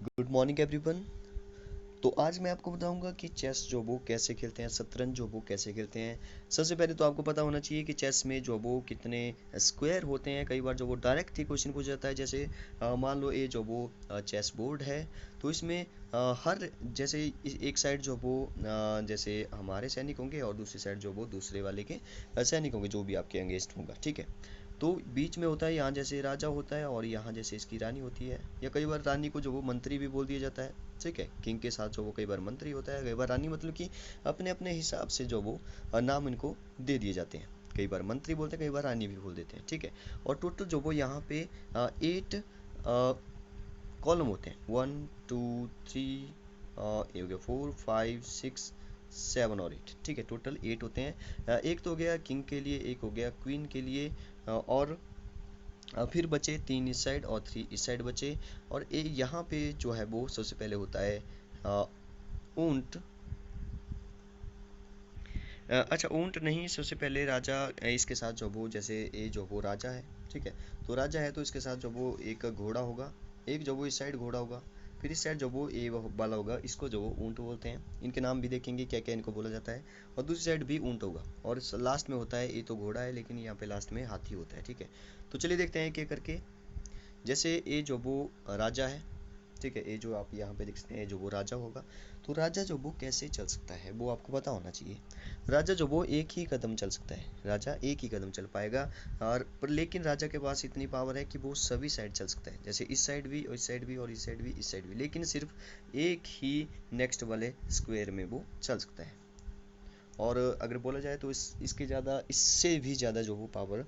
Good morning everyone. तो आज मैं आपको बताऊंगा कि चेस जो वो कैसे खेलते हैं, शतरंज जो वो कैसे खेलते हैं। सबसे पहले तो आपको पता होना चाहिए कि चेस में जो वो कितने स्क्वायर होते हैं। कई बार जो वो डायरेक्ट ही क्वेश्चन पूछ जाता है, जैसे मान लो ये जो वो चेस बोर्ड है, तो इसमें हर जैसे एक साइड जो वो जैसे हमारे सैनिक होंगे और दूसरी साइड जो वो दूसरे वाले के सैनिक होंगे, जो भी आपके अगेंस्ट होगा। ठीक है। तो बीच में होता है, यहाँ जैसे राजा होता है और यहाँ जैसे इसकी रानी होती है, या कई बार रानी को जो वो मंत्री भी बोल दिया जाता है। ठीक है, किंग के साथ जो वो कई बार मंत्री होता है, कई बार रानी, मतलब कि अपने अपने हिसाब से जो वो नाम इनको दे दिए जाते हैं। कई बार मंत्री बोलते हैं, कई बार रानी भी बोल देते हैं। ठीक है। और टोटल जो वो यहाँ पे 8 कॉलम होते हैं। 1 2 3 ये हो गया 4 5 6 7 और 8। ठीक है, टोटल 8 होते हैं। एक तो हो गया किंग के लिए, एक हो गया क्वीन के लिए, और फिर बचे 3 इस साइड और 3 इस साइड बचे। और यहाँ पे जो है वो सबसे पहले होता है अ, ऊंट। अच्छा, ऊंट नहीं, सबसे पहले राजा इसके साथ जो वो, जैसे ये जो वो राजा है। ठीक है। तो राजा है तो इसके साथ जो वो एक घोड़ा होगा, एक जो वो इस साइड घोड़ा होगा, फिर इस साइड जो वो ए वाला होगा, इसको जो वो ऊंट बोलते हैं। इनके नाम भी देखेंगे क्या क्या इनको बोला जाता है। और दूसरी साइड भी ऊंट होगा, और लास्ट में होता है, ये तो घोड़ा है लेकिन यहाँ पे लास्ट में हाथी होता है। ठीक है। तो चलिए देखते हैं एक एक करके। जैसे ये जो वो राजा है। ठीक है, ये जो आप यहाँ पे देख सकते हैं, जो वो राजा होगा। तो राजा जो वो कैसे चल सकता है वो आपको पता होना चाहिए। राजा जो वो एक ही कदम चल सकता है, राजा एक ही कदम चल पाएगा। और पर लेकिन राजा के पास इतनी पावर है कि वो सभी साइड चल सकता है, जैसे इस साइड भी और इस साइड भी और इस साइड भी इस साइड भी, लेकिन सिर्फ एक ही नेक्स्ट वाले स्क्वायर में वो चल सकता है। और अगर बोला जाए तो इसके ज़्यादा, इससे भी ज़्यादा जो वो पावर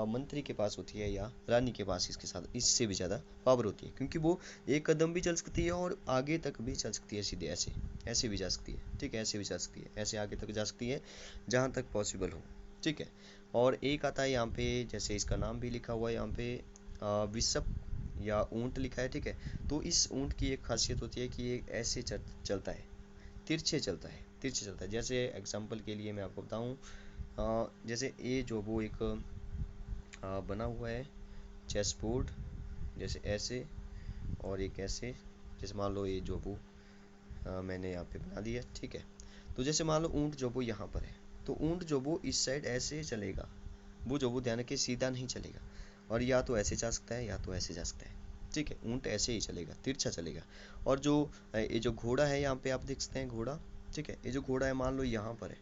मंत्री के पास होती है, या रानी के पास इसके साथ इससे भी ज़्यादा पावर होती है, क्योंकि वो एक कदम भी चल सकती है और आगे तक भी चल सकती है, सीधे ऐसे ऐसे भी जा सकती है। ठीक है, ऐसे भी जा सकती है, ऐसे आगे तक जा सकती है, जहाँ तक पॉसिबल हो। ठीक है। और एक आता है यहाँ पे, जैसे इसका नाम भी लिखा हुआ है यहाँ पे, बिशप या ऊंट लिखा है। ठीक है। तो इस ऊंट की एक खासियत होती है कि ये ऐसे चलता है, तिरछे चलता है, तिरछे चलता है। जैसे एग्जांपल के लिए मैं आपको बताऊं, जैसे ये जो वो एक बना हुआ है चेस बोर्ड, जैसे ऐसे और एक ऐसे। जैसे मान लो ये जो वो मैंने यहाँ पे बना दिया। ठीक है। तो जैसे मान लो ऊंट जो वो यहाँ पर है, तो ऊंट जो वो इस साइड ऐसे चलेगा, वो जो वो ध्यान रखिए सीधा नहीं चलेगा, और या तो ऐसे जा सकता है या तो ऐसे जा सकता है। ठीक है, ऊंट ऐसे ही चलेगा, तिरछा चलेगा। और जो ये जो घोड़ा है यहाँ पे आप देख सकते हैं, घोड़ा। ठीक है, ये जो घोड़ा है मान लो यहाँ पर है,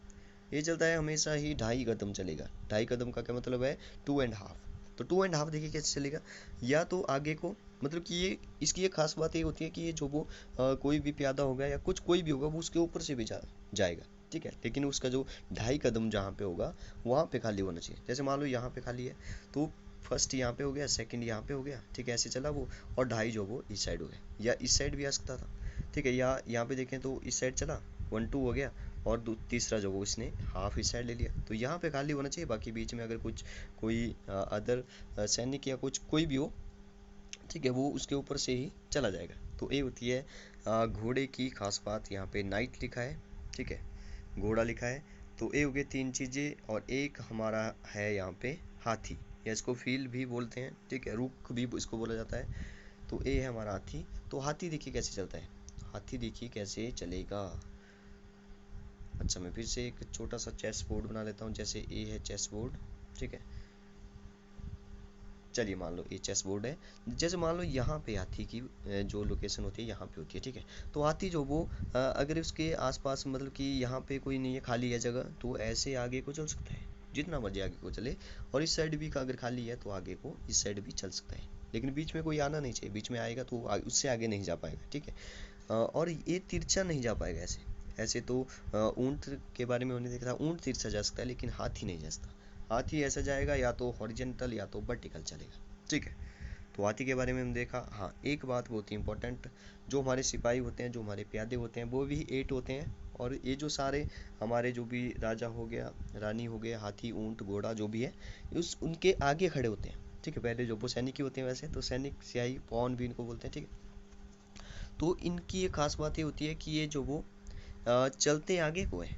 ये चलता है हमेशा ही 2.5 कदम चलेगा। 2.5 कदम का क्या मतलब है? 2.5। तो 2.5 देखिए कैसे चलेगा, या तो आगे को, मतलब कि ये इसकी एक खास बात ये होती है कि ये जो वो कोई भी प्यादा होगा या कुछ कोई भी होगा, वो उसके ऊपर से भी जाएगा। ठीक है, लेकिन उसका जो 2.5 कदम जहाँ पे होगा, वहाँ पे खाली होना चाहिए। जैसे मान लो यहाँ पे खाली है, तो फर्स्ट यहाँ पे हो गया, सेकंड यहाँ पे हो गया। ठीक है, ऐसे चला वो, और 2.5 जो वो इस साइड हो गया, या इस साइड भी आ सकता था। ठीक है, या यहाँ पे देखें तो इस साइड चला, 1 2 हो गया, और तीसरा जो वो इसने हाफ इस साइड ले लिया। तो यहाँ पे खाली होना चाहिए, बाकी बीच में अगर कुछ कोई अदर सैनिक या कुछ कोई भी हो, ठीक है, वो उसके ऊपर से ही चला जाएगा। तो ये होती है घोड़े की खास बात। यहाँ पे नाइट लिखा है, ठीक है, घोड़ा लिखा है। तो ये हो गए 3 चीज़ें, और एक हमारा है यहाँ पे हाथी, या इसको फील भी बोलते हैं। ठीक है, रुख भी इसको बोला जाता है। तो ये है हमारा हाथी। तो हाथी देखिए कैसे चलता है, हाथी देखिए कैसे चलेगा। अच्छा, मैं फिर से एक छोटा सा चेस बोर्ड बना लेता हूँ, जैसे ये है चेस बोर्ड। ठीक है, चलिए मान लो ये चेस बोर्ड है। जैसे मान लो यहाँ पे हाथी की जो लोकेशन होती है यहाँ पे होती है। ठीक है। तो हाथी जो वो अगर उसके आसपास, मतलब कि यहाँ पे कोई नहीं है, खाली है जगह, तो ऐसे आगे को चल सकता है, जितना मर्जी आगे को चले। और इस साइड भी का अगर खाली है तो आगे को इस साइड भी चल सकता है, लेकिन बीच में कोई आना नहीं चाहिए। बीच में आएगा तो उससे आगे नहीं जा पाएगा। ठीक है। और ये तिरछा नहीं जा पाएगा ऐसे। ऐसे तो ऊंट के बारे में उन्होंने देखा था, ऊंट तिरछा जा सकता है लेकिन हाथी नहीं जा सकता। हाथी ऐसा जाएगा, या तो हॉरिजेंटल या तो वर्टिकल चलेगा। ठीक है। तो हाथी के बारे में हम देखा। हाँ, एक बात बहुत ही इंपॉर्टेंट, जो हमारे सिपाही होते हैं, जो हमारे प्यादे होते हैं, वो भी 8 होते हैं। और ये जो सारे हमारे जो भी राजा हो गया, रानी हो गया, हाथी, ऊंट, घोड़ा जो भी है, उस उनके आगे खड़े होते हैं। ठीक है, पहले जो वो सैनिक ही होते हैं, वैसे तो सैनिक सियाही पौन भी इनको बोलते हैं। ठीक है। तो इनकी एक खास बात ये होती है कि ये जो वो चलते आगे को है।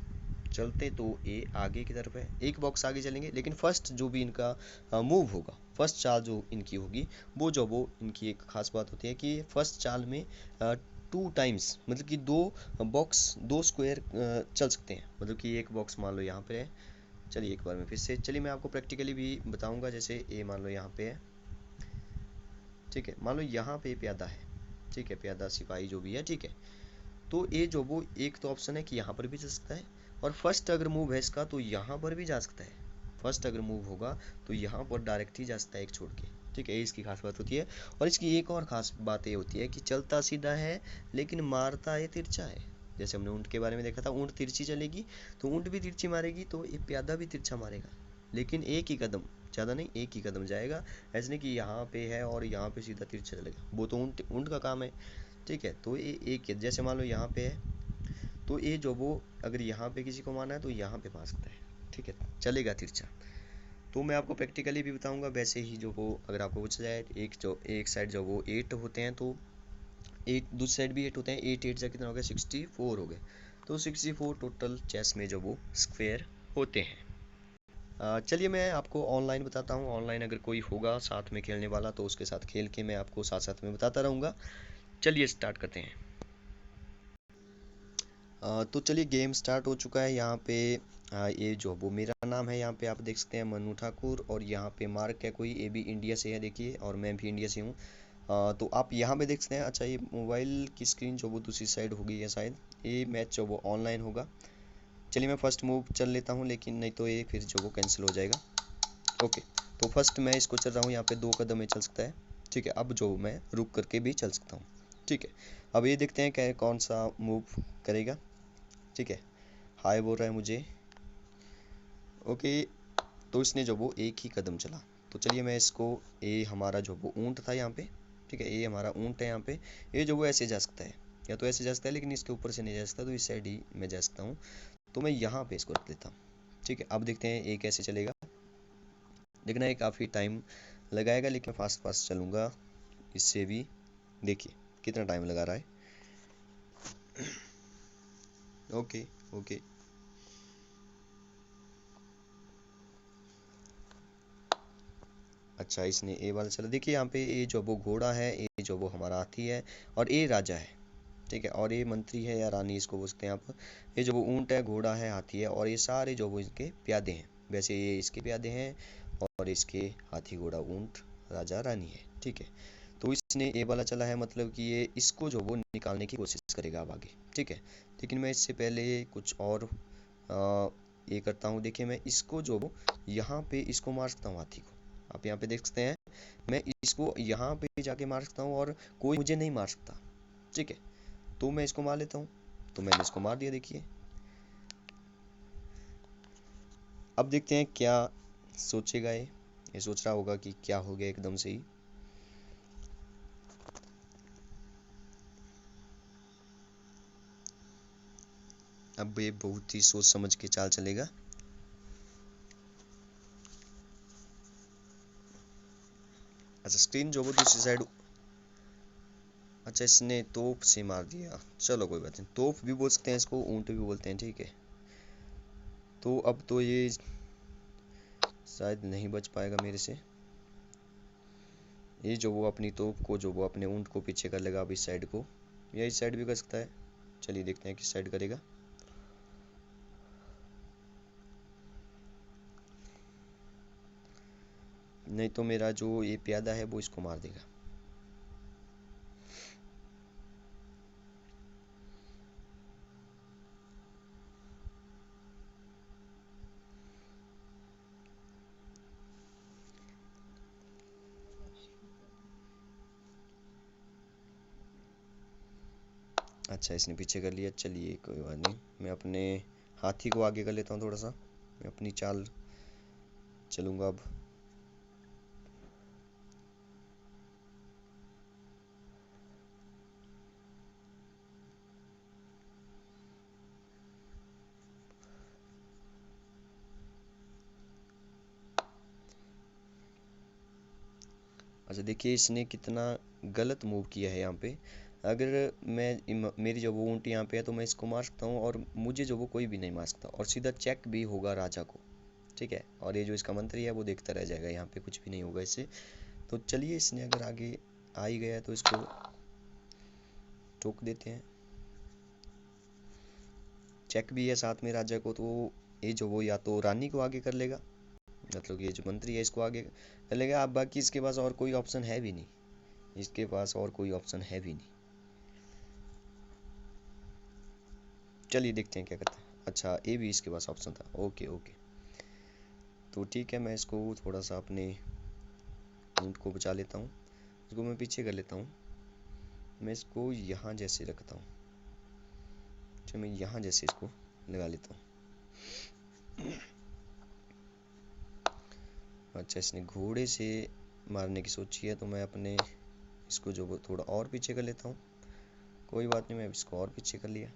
चलते तो ए आगे की तरफ है, एक बॉक्स आगे चलेंगे, लेकिन फर्स्ट जो भी इनका मूव होगा, फर्स्ट चाल जो इनकी होगी, वो इनकी एक खास बात होती है कि फर्स्ट चाल में 2 टाइम्स, मतलब कि दो स्क्वायर चल सकते हैं। मतलब कि एक बॉक्स मान लो यहाँ पे है, चलिए एक बार में फिर से, चलिए मैं आपको प्रैक्टिकली भी बताऊंगा। जैसे ए मान लो यहाँ पे है, ठीक है, मान लो यहाँ पे प्यादा है, ठीक है, प्यादा सिपाही जो भी है, ठीक है। तो ये जो वो एक तो ऑप्शन है कि यहाँ पर भी जा सकता है, और फर्स्ट अगर मूव है इसका तो यहाँ पर भी जा सकता है। फर्स्ट अगर मूव होगा तो यहाँ पर डायरेक्ट ही जा सकता है एक छोड़ के, ठीक है, ये इसकी खास बात होती है। और इसकी एक और खास बात ये होती है कि चलता सीधा है लेकिन मारता ये तिरछा है। जैसे हमने ऊँट के बारे में देखा था, ऊँट तिरछी चलेगी तो ऊँट भी तिरछी मारेगी, तो ये प्यादा भी तिरछा मारेगा, लेकिन एक ही कदम, ज़्यादा नहीं, एक ही कदम जाएगा। ऐसे नहीं कि यहाँ पे है और यहाँ पे सीधा तिरछा चलेगा, वो तो ऊँट ऊँट का काम है, ठीक है। तो ये एक है, जैसे मान लो यहाँ पे है, तो ये जो वो अगर यहाँ पे किसी को मारना है तो यहाँ पे मार सकता है, ठीक है, चलेगा तिरछा। तो मैं आपको प्रैक्टिकली भी बताऊंगा। वैसे ही जो वो अगर आपको पूछा जाए, एक साइड जो वो 8 होते हैं, तो 8 दूसरी साइड भी 8 होते हैं, 8 8 जा कितना हो गया, 64 हो गए। तो 64 टोटल चेस में जो वो स्क्वायर होते हैं। चलिए मैं आपको ऑनलाइन बताता हूँ। ऑनलाइन अगर कोई होगा साथ में खेलने वाला तो उसके साथ खेल के मैं आपको साथ साथ में बताता रहूँगा। चलिए स्टार्ट करते हैं। तो चलिए गेम स्टार्ट हो चुका है। यहाँ पे ये जो वो मेरा नाम है, यहाँ पे आप देख सकते हैं मनु ठाकुर, और यहाँ पे मार्क है कोई, ये भी इंडिया से है देखिए, और मैं भी इंडिया से हूँ। तो आप यहाँ पे देख सकते हैं। अच्छा, ये मोबाइल की स्क्रीन जो वो दूसरी साइड हो गई है शायद, ये मैच जो वो ऑनलाइन होगा। चलिए मैं फर्स्ट मूव चल लेता हूँ, लेकिन नहीं तो ये फिर जो वो कैंसिल हो जाएगा। ओके, तो फर्स्ट मैं इसको चल रहा हूँ, यहाँ पे 2 कदम में चल सकता है, ठीक है। अब जो मैं रुक करके भी चल सकता हूँ, ठीक है। अब ये देखते हैं क्या कौन सा मूव करेगा, ठीक है। हाय बोल रहा है मुझे, ओके। तो इसने जो वो एक ही कदम चला, तो चलिए मैं इसको, ये हमारा जो वो ऊँट था यहाँ पे, ठीक है, ये हमारा ऊँट है यहाँ पे। ये जो वो ऐसे जा सकता है, या तो ऐसे जा सकता है, लेकिन इसके ऊपर से नहीं जा सकता, तो इस साइड ही मैं जा सकता हूँ। तो मैं यहाँ पे इसको रख देता हूँ, ठीक है। अब देखते हैं ये कैसे चलेगा। देखना ये काफ़ी टाइम लगाएगा, लेकिन फास्ट फास्ट चलूँगा इससे भी। देखिए कितना टाइम लगा रहा है। ओके ओके, अच्छा इसने ए वाला चला। देखिए यहाँ पे ये जो वो घोड़ा है, ये जो वो हमारा हाथी है, और ये राजा है, ठीक है, और ये मंत्री है या रानी इसको बोलते हैं आप। ये जो वो ऊँट है, घोड़ा है, हाथी है, और ये सारे जो वो इसके प्यादे हैं। वैसे ये इसके प्यादे हैं, और इसके हाथी घोड़ा ऊँट राजा रानी है, ठीक है। तो इसने ए वाला चला है, मतलब कि ये इसको जो वो निकालने की कोशिश करेगा अब आगे, ठीक है। लेकिन मैं इससे पहले कुछ और ये करता हूँ। देखिए मैं इसको जो वो यहाँ पे इसको मार सकता हूँ, हाथी को। आप यहाँ पे देख सकते हैं, मैं इसको यहाँ पे जाके मार सकता हूँ और कोई मुझे नहीं मार सकता, ठीक है। तो मैं इसको मार लेता हूँ, तो मैंने इसको मार दिया देखिए। अब देखते हैं क्या सोचेगा ये सोच रहा होगा कि क्या हो गया एकदम से ही। अब ये बहुत ही सोच समझ के चाल चलेगा। अच्छा, स्क्रीन जो वो दूसरी साइड, अच्छा इसने तोप से मार दिया। चलो कोई बात नहीं, तोप भी बोल सकते हैं इसको, ऊँट भी बोलते हैं, ठीक है। तो अब तो ये शायद नहीं बच पाएगा मेरे से। ये जो वो अपनी तोप को जो वो अपने ऊँट को पीछे कर लेगा अब इस साइड को, या इस साइड भी कर सकता है। चलिए देखते हैं किस साइड करेगा। नहीं तो मेरा जो ये प्यादा है वो इसको मार देगा। अच्छा इसने पीछे कर लिया, चलिए कोई बात नहीं। मैं अपने हाथी को आगे कर लेता हूँ थोड़ा सा, मैं अपनी चाल चलूँगा अब। अच्छा देखिए इसने कितना गलत मूव किया है यहाँ पे। अगर मेरी जो वो ऊँट यहाँ पे है तो मैं इसको मार सकता हूँ, और मुझे जो वो कोई भी नहीं मार सकता, और सीधा चेक भी होगा राजा को। ठीक है, और ये जो इसका मंत्री है वो देखता रह जाएगा, यहाँ पे कुछ भी नहीं होगा इससे। तो चलिए, इसने अगर आगे आ ही गया है तो इसको टोक देते हैं। चेक भी है साथ में राजा को, तो ये जो वो या तो रानी को आगे कर लेगा, मतलब ये जो मंत्री है इसको आगे कर लेगा। अब बाकी इसके पास और कोई ऑप्शन है भी नहीं, इसके पास और कोई ऑप्शन है भी नहीं। चलिए देखते हैं क्या करता है। अच्छा, ये भी इसके पास ऑप्शन था। ओके ओके, तो ठीक है, मैं इसको थोड़ा सा अपने ऊँट को बचा लेता हूँ, इसको मैं पीछे कर लेता हूँ। मैं इसको यहाँ जैसे रखता हूँ। अच्छा, मैं यहाँ जैसे इसको लगा लेता हूँ। अच्छा, इसने घोड़े से मारने की सोची है, तो मैं अपने इसको जो वो थोड़ा और पीछे कर लेता हूँ। कोई बात नहीं, मैं इसको और पीछे कर लिया।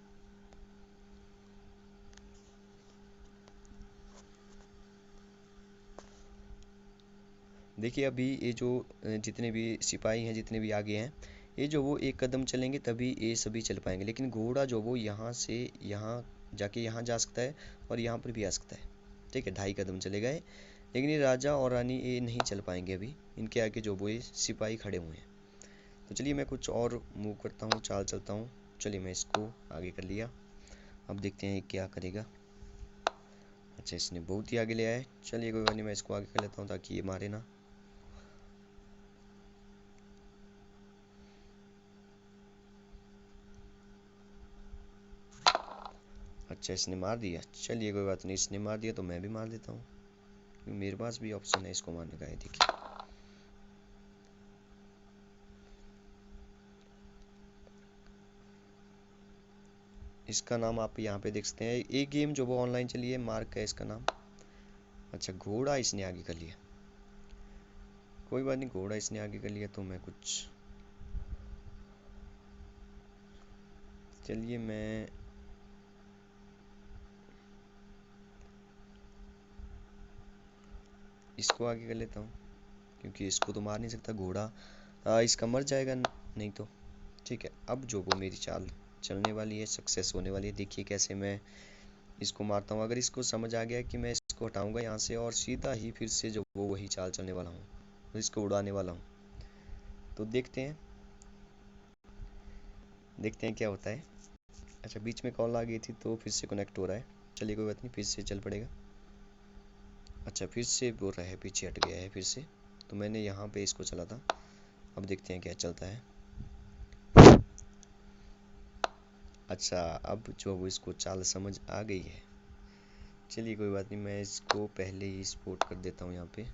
देखिए, अभी ये जो जितने भी सिपाही हैं, जितने भी आगे हैं, ये जो वो एक कदम चलेंगे तभी ये सभी चल पाएंगे, लेकिन घोड़ा जो वो यहाँ से यहाँ जाके यहाँ जा सकता है, और यहाँ पर भी आ सकता है। ठीक है, 2.5 कदम चले गए, लेकिन ये राजा और रानी ये नहीं चल पाएंगे अभी, इनके आगे जो वो ये सिपाही खड़े हुए हैं। तो चलिए, मैं कुछ और मूव करता हूँ, चाल चलता हूँ। चलिए, मैं इसको आगे कर लिया। अब देखते हैं क्या करेगा। अच्छा, इसने बहुत ही आगे ले आया है। चलिए, कोई बात नहीं, मैं इसको आगे कर लेता हूँ ताकि ये मारे ना। अच्छा, इसने मार दिया। चलिए, कोई बात नहीं, इसने मार दिया तो मैं भी मार देता हूँ, मेरे पास भी ऑप्शन है इसको मारने का है। देखिए, इसका नाम आप यहाँ पे देख सकते हैं। एक गेम जो वो ऑनलाइन चली है, मार्क है इसका नाम। अच्छा, घोड़ा इसने आगे कर लिया। कोई बात नहीं, घोड़ा इसने आगे कर लिया तो मैं कुछ, चलिए मैं इसको आगे कर लेता हूँ, क्योंकि इसको तो मार नहीं सकता घोड़ा, इसका मर जाएगा नहीं तो। ठीक है, अब जो वो मेरी चाल चलने वाली है, सक्सेस होने वाली है। देखिए कैसे मैं इसको मारता हूँ। अगर इसको समझ आ गया कि मैं इसको हटाऊंगा यहाँ से और सीधा ही फिर से जो वो वही चाल चलने वाला हूँ, इसको उड़ाने वाला हूँ, तो देखते हैं क्या होता है। अच्छा, बीच में कॉल आ गई थी तो फिर से कनेक्ट हो रहा है। चलिए, कोई बात नहीं, फिर से चल पड़ेगा। अच्छा, फिर से बोल रहा है, पीछे हट गया है फिर से, तो मैंने यहाँ पे इसको चला था। अब देखते हैं क्या चलता है। अच्छा, अब जो वो इसको चाल समझ आ गई है। चलिए, कोई बात नहीं, मैं इसको पहले ही स्पॉट कर देता हूँ यहाँ पे।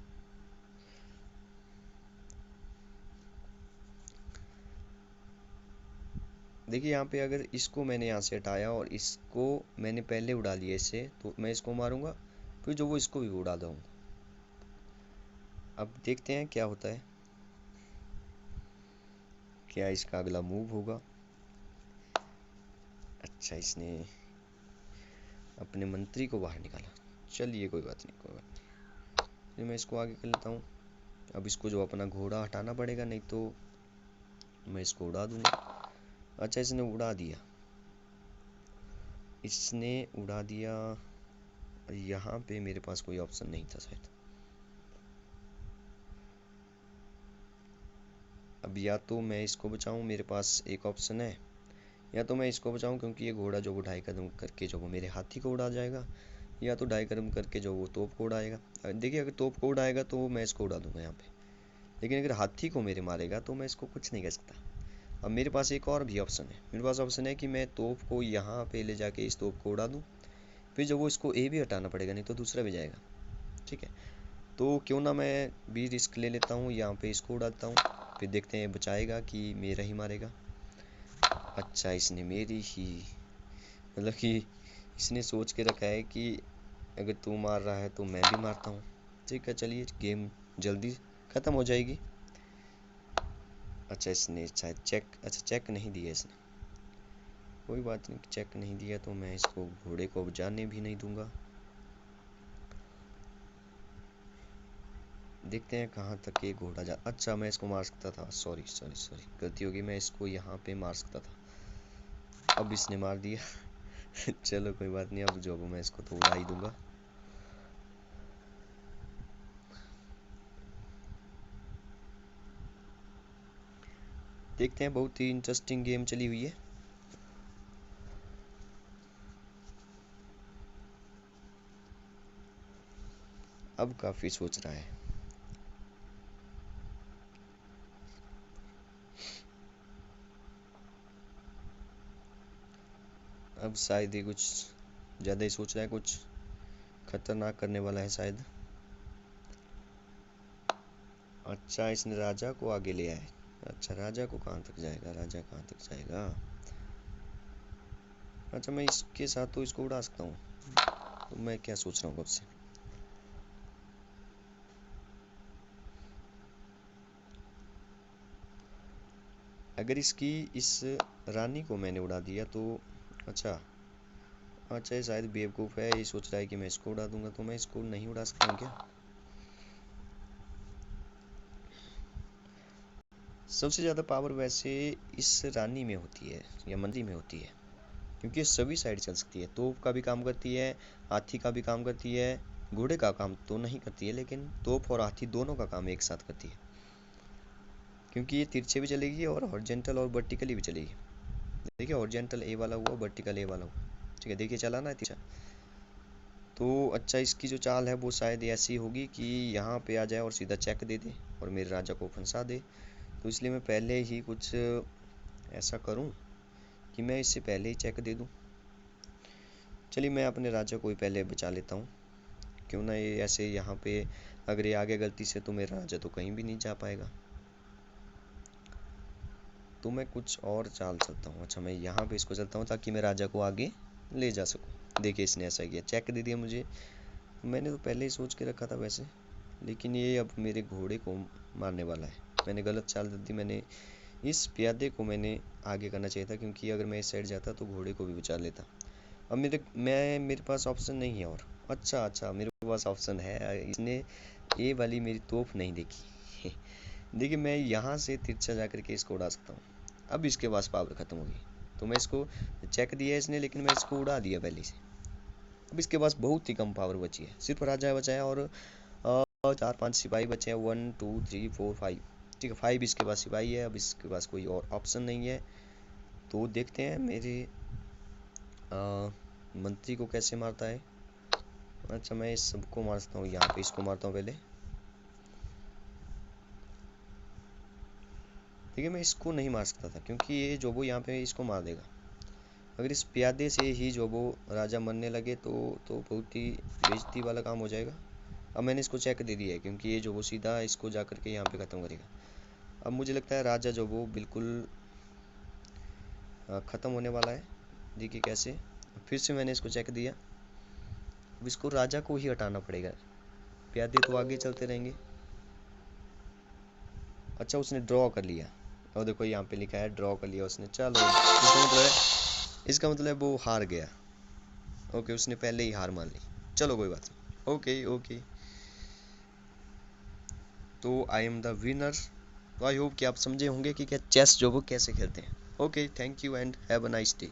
देखिए, यहाँ पे अगर इसको मैंने यहाँ से हटाया और इसको मैंने पहले उड़ा लिया इससे, तो मैं इसको मारूंगा, फिर जो वो इसको भी उड़ा दूंगा। अब देखते हैं क्या होता है, क्या इसका अगला मूव होगा। अच्छा, इसने अपने मंत्री को बाहर निकाला। चलिए, कोई बात नहीं, कोई बात नहीं, फिर मैं इसको आगे कर लेता हूँ। अब इसको जो अपना घोड़ा हटाना पड़ेगा, नहीं तो मैं इसको उड़ा दूंगा। अच्छा, इसने उड़ा दिया, इसने उड़ा दिया। यहाँ पे मेरे पास कोई ऑप्शन नहीं था शायद। अब या तो मैं इसको बचाऊं, मेरे पास एक ऑप्शन है, या तो मैं इसको बचाऊं क्योंकि ये घोड़ा जो वो 2.5 कदम करके जो वो मेरे हाथी को उड़ा जाएगा, या तो 2.5 कदम करके जो वो तोप को उड़ाएगा। देखिए, अगर तोप को उड़ाएगा तो मैं इसको उड़ा दूंगा यहाँ पे, लेकिन अगर हाथी को मेरे मारेगा तो मैं इसको कुछ नहीं कर सकता। अब मेरे पास एक और भी ऑप्शन है, मेरे पास ऑप्शन है कि मैं तोप को यहाँ पे ले जाके इस तोप को उड़ा दूँ, फिर जब वो इसको ए भी हटाना पड़ेगा, नहीं तो दूसरा भी जाएगा। ठीक है, तो क्यों ना मैं भी रिस्क ले लेता हूँ, यहाँ पे इसको उड़ाता हूँ, फिर देखते हैं बचाएगा कि मेरा ही मारेगा। अच्छा, इसने मेरी ही, मतलब कि इसने सोच के रखा है कि अगर तू मार रहा है तो मैं भी मारता हूँ। ठीक है, चलिए, गेम जल्दी ख़त्म हो जाएगी। अच्छा, इसने शायद चेक नहीं दिया इसने। कोई बात नहीं, चेक नहीं दिया तो मैं इसको घोड़े को अब जाने भी नहीं दूंगा। देखते हैं कहाँ तक ये घोड़ा जा। अच्छा मैं इसको मार सकता था, सॉरी सॉरी सॉरी, गलती होगी, मैं इसको यहाँ पे मार सकता था, अब इसने मार दिया। चलो कोई बात नहीं, अब जो मैं इसको तो उड़ा ही दूंगा। देखते हैं, बहुत ही इंटरेस्टिंग गेम चली हुई है। अब काफी सोच रहा है। अब शायद ये कुछ ज्यादा ही सोच रहा है, कुछ खतरनाक करने वाला है शायद। अच्छा इसने राजा को आगे ले आए। अच्छा राजा को कहाँ तक जाएगा, राजा कहाँ तक जाएगा। अच्छा मैं इसके साथ तो इसको उड़ा सकता हूँ, तो मैं क्या सोच रहा हूँ कब से। अगर इसकी इस रानी को मैंने उड़ा दिया तो अच्छा, अच्छा ये शायद बेवकूफ़ है, ये सोच रहा है कि मैं इसको उड़ा दूंगा, तो मैं इसको नहीं उड़ा सकता हूँ क्या। सबसे ज़्यादा पावर वैसे इस रानी में होती है या मंत्री में होती है, क्योंकि ये सभी साइड चल सकती है, तोप का भी काम करती है, हाथी का भी काम करती है, घोड़े का काम तो नहीं करती है, लेकिन तोप और हाथी दोनों का काम एक साथ करती है, क्योंकि ये तिरछे भी चलेगी और हॉरिजॉन्टल और वर्टिकली भी चलेगी। देखिए हॉरिजॉन्टल ए वाला हुआ, वर्टिकल ए वाला हुआ, ठीक है, देखिए चला ना तिरछा। तो अच्छा इसकी जो चाल है वो शायद ऐसी होगी कि यहाँ पे आ जाए और सीधा चेक दे दे और मेरे राजा को फंसा दे। तो इसलिए मैं पहले ही कुछ ऐसा करूँ कि मैं इससे पहले ही चेक दे दूँ। चलिए मैं अपने राजा को ही पहले बचा लेता हूँ, क्यों ना ये ऐसे यहाँ पे अगर ये आगे गलती से, तो मेरा राजा तो कहीं भी नहीं जा पाएगा। तो मैं कुछ और चाल चलता हूँ। अच्छा मैं यहाँ पे इसको चलता हूँ ताकि मैं राजा को आगे ले जा सकूँ। देखिए इसने ऐसा किया, चेक दे दिया मुझे। मैंने तो पहले ही सोच के रखा था वैसे, लेकिन ये अब मेरे घोड़े को मारने वाला है। मैंने गलत चाल दी, मैंने इस प्यादे को मैंने आगे करना चाहिए था, क्योंकि अगर मैं इस साइड जाता तो घोड़े को भी बचा लेता। अब मेरे पास ऑप्शन नहीं है और। अच्छा अच्छा मेरे पास ऑप्शन है, इसने ये वाली मेरी तोप नहीं देखी। देखिए मैं यहाँ से तिरछा जा करके इसको उड़ा सकता हूँ। अब इसके पास पावर खत्म होगी, तो मैं इसको चेक दिया इसने, लेकिन मैं इसको उड़ा दिया पहले से। अब इसके पास बहुत ही कम पावर बची है, सिर्फ राजा बचा है और 4-5 सिपाही बचे हैं, 1 2 3 4 5, ठीक है 5 इसके पास सिपाही है। अब इसके पास कोई और ऑप्शन नहीं है, तो देखते हैं मेरे मंत्री को कैसे मारता है। अच्छा मैं इस सबको मारता हूँ, यहाँ पे इसको मारता हूँ पहले। देखिए मैं इसको नहीं मार सकता था, क्योंकि ये जो वो यहाँ पे इसको मार देगा। अगर इस प्यादे से ही जो वो राजा मरने लगे तो बहुत ही बेइज्जती वाला काम हो जाएगा। अब मैंने इसको चेक दे दिया है, क्योंकि ये जो वो सीधा इसको जा करके यहाँ पे ख़त्म करेगा। अब मुझे लगता है राजा जो वो बिल्कुल ख़त्म होने वाला है। देखिए कैसे, फिर से मैंने इसको चेक दिया। अब इसको राजा को ही हटाना पड़ेगा, प्यादे तो आगे चलते रहेंगे। अच्छा उसने ड्रॉ कर लिया, और देखो यहाँ पे लिखा है ड्रॉ कर लिया उसने। चलो इसका मतलब वो हार गया। ओके उसने पहले ही हार मान ली, चलो कोई बात नहीं। ओके ओके, तो आई एम द विनर। तो आई होप कि आप समझे होंगे कि क्या चेस जो वो कैसे खेलते हैं। Okay thank you and have a nice day.